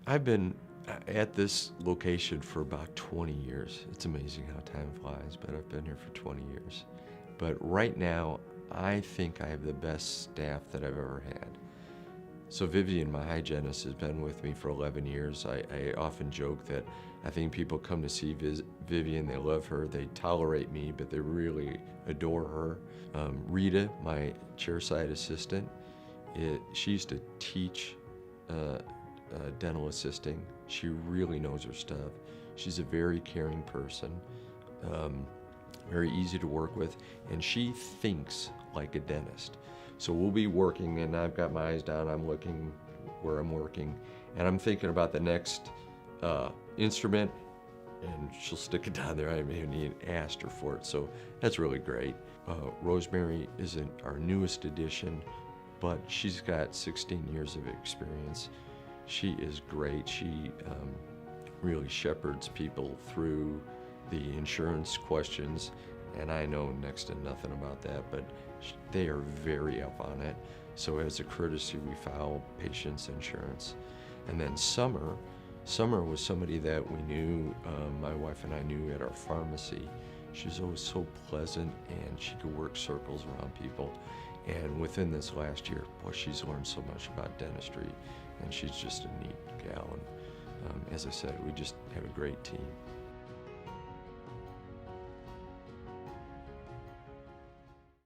I've been at this location for about 20 years. It's amazing how time flies, but I've been here for 20 years. But right now, I think I have the best staff that I've ever had. So Vivian, my hygienist, has been with me for 11 years. I often joke that I think people come to see Vivian, they love her, they tolerate me, but they really adore her. Rita, my chairside assistant, she used to teach dental assisting. She really knows her stuff. She's a very caring person, very easy to work with, and she thinks like a dentist. So we'll be working, and I've got my eyes down, I'm looking where I'm working, and I'm thinking about the next instrument, and she'll stick it down there. I may even asked her for it, so that's really great. Rosemary isn't our newest addition, but she's got 16 years of experience. She is great. She really shepherds people through the insurance questions, and I know next to nothing about that, but they are very up on it. So as a courtesy, we file patients insurance. And then Summer was somebody that we knew, my wife and I knew at our pharmacy. She's always so pleasant, and she could work circles around people. And within this last year, boy, she's learned so much about dentistry, and she's just a neat gal. And as I said, we just have a great team.